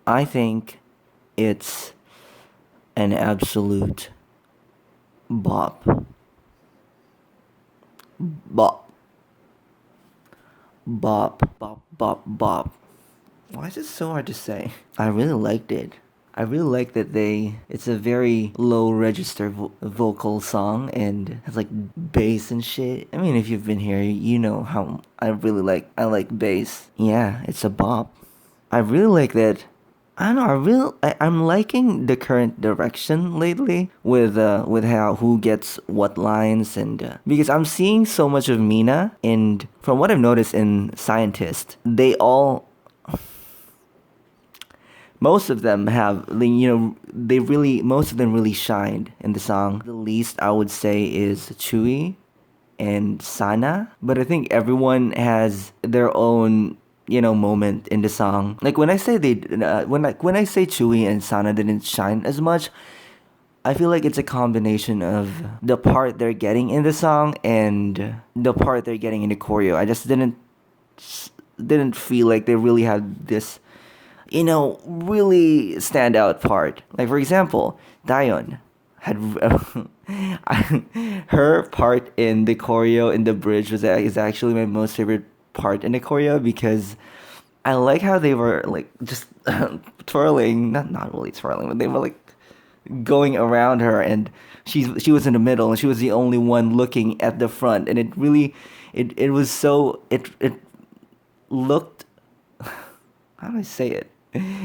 I think it's an absolute bop. Bop. Bop. Bop. Bop. Bop. Why is it so hard to say? I really liked it. I really like that it's a very low register vocal song and has like bass and shit. I mean, if you've been here, you know how I like bass. Yeah, it's a bop. I really like that. I don't know. I'm liking the current direction lately with how who gets what lines because I'm seeing so much of Mina, and from what I've noticed in Scientist, they all most of them have they really most of them really shined in the song. The least I would say is Chewy and Sana, but I think everyone has their own moment in the song. Like when I say when I say Chewy and Sana didn't shine as much, I feel like it's a combination of the part they're getting in the song and the part they're getting in the choreo. I just didn't feel like they really had this really standout part. Like for example, Dion had her part in the choreo in the bridge is actually my most favorite part in the choreo because I like how they were like just twirling, not really twirling, but they were like going around her, and she was in the middle, and she was the only one looking at the front, and it really, it was so it looked, how do I say it?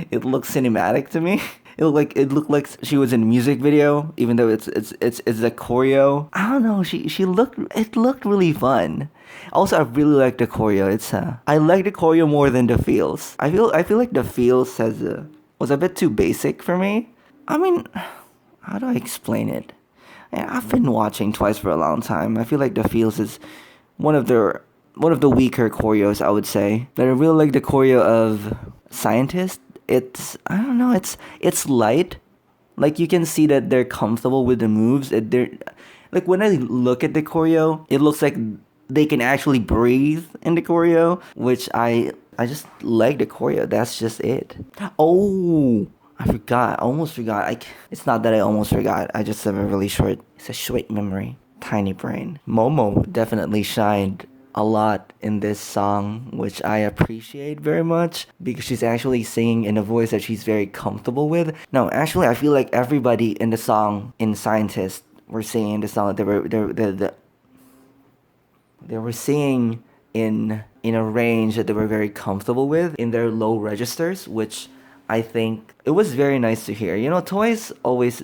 It looked cinematic to me. It looked like she was in a music video, even though it's a choreo. I don't know. She looked it looked really fun. Also, I really like the choreo. I like the choreo more than the feels. I feel like the feels was a bit too basic for me. I mean, how do I explain it? Yeah, I've been watching Twice for a long time. I feel like the feels is one of their one of the weaker choreos, I would say. But I really like the choreo of Scientist. It's I don't know. It's light. Like you can see that they're comfortable with the moves. They're like when I look at the choreo, it looks like they can actually breathe in the choreo, which I just like the choreo. That's just it. Oh, I forgot. I almost forgot. It's not that I almost forgot. I just have a really short. It's a short memory. Tiny brain. Momo definitely shined a lot in this song, which I appreciate very much because she's actually singing in a voice that she's very comfortable with. No, actually, I feel like everybody in the song in Scientist were singing in the song. They were singing in a range that they were very comfortable with in their low registers, which I think it was very nice to hear. Toys always,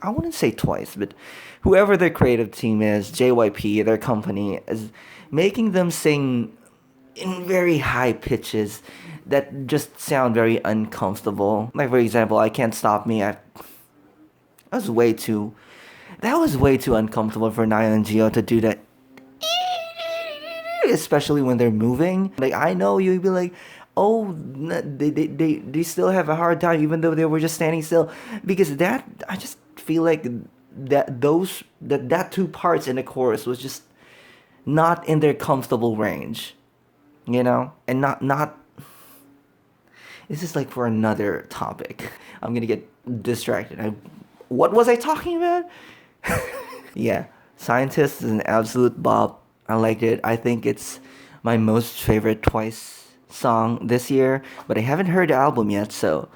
I wouldn't say Twice, but whoever their creative team is, JYP, their company, is making them sing in very high pitches that just sound very uncomfortable. Like for example, I Can't Stop Me. That was way too that was way too uncomfortable for Nayeon and Geo to do that, especially when they're moving. Like I know you'd be like, oh, they still have a hard time even though they were just standing still, because that I just feel like that two parts in the chorus was just not in their comfortable range, and not. This is like for another topic. I'm gonna get distracted. What was I talking about? Yeah, Scientist is an absolute bop. I like it. I think it's my most favorite Twice song this year, but I haven't heard the album yet, so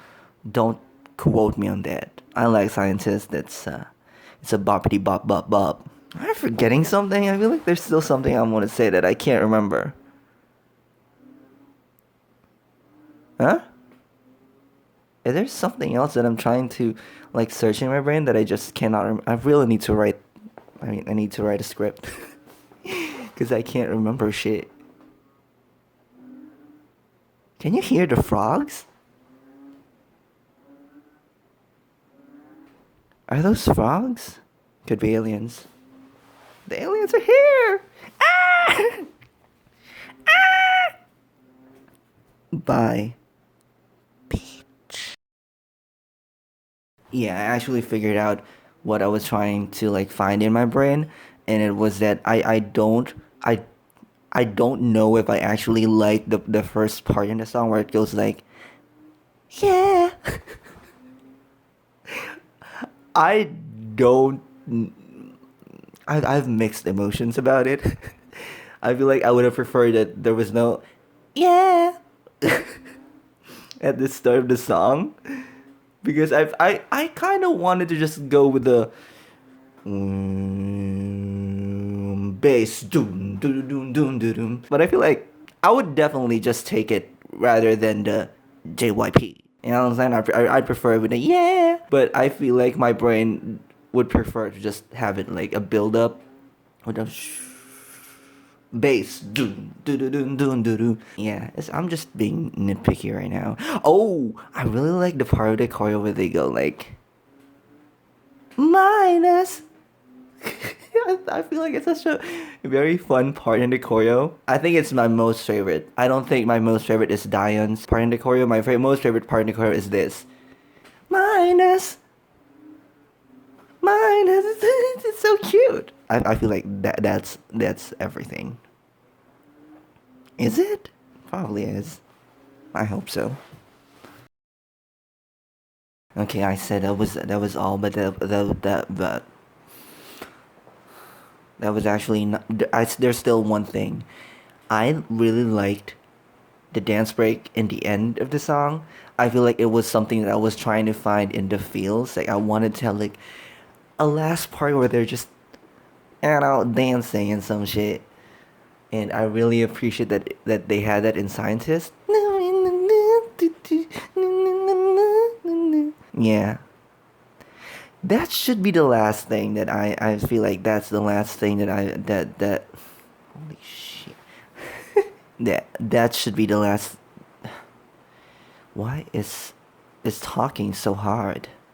don't quote me on that. I like Scientist. It's a boppity bop bop bop. Am I forgetting something? I feel like there's still something I want to say that I can't remember. Huh? Is there something else that I'm trying to like search in my brain that I just cannot I really need to write. I mean, I need to write a script because I can't remember shit. Can you hear the frogs? Are those frogs? Could be aliens. The aliens are here! Ah! Bye. Yeah, I actually figured out what I was trying to like find in my brain, and it was that I I don't know if I actually like the first part in the song where it goes like yeah. I don't. I have mixed emotions about it. I feel like I would have preferred that there was no yeah at the start of the song because I kind of wanted to just go with the bass doom doom doom doom doom doom. But I feel like I would definitely just take it rather than the JYP. You know what I'm saying? I prefer it with a yeah, but I feel like my brain would prefer to just have it like a build up with a bass doom doom doom doom doom doom. Yeah, I'm just being nitpicky right now. Oh, I really like the part of the choreo where they go like minus. I feel like it's such a very fun part in the choreo. I think it's my most favorite. I don't think my most favorite is Dion's part in the choreo. My most favorite part in the choreo is this. Minus, minus. It's so cute. I feel like that's everything. Is it? Probably is. I hope so. Okay, I said that was all, but that was actually not. There's still one thing. I really liked the dance break in the end of the song. I feel like it was something that I was trying to find in the feels. Like I wanted to have like a last part where they're just dancing and some shit. And I really appreciate that they had that in Scientist. Yeah. That should be the last thing that I feel like that's the last thing that I that holy shit. That should be the last. Why is talking so hard?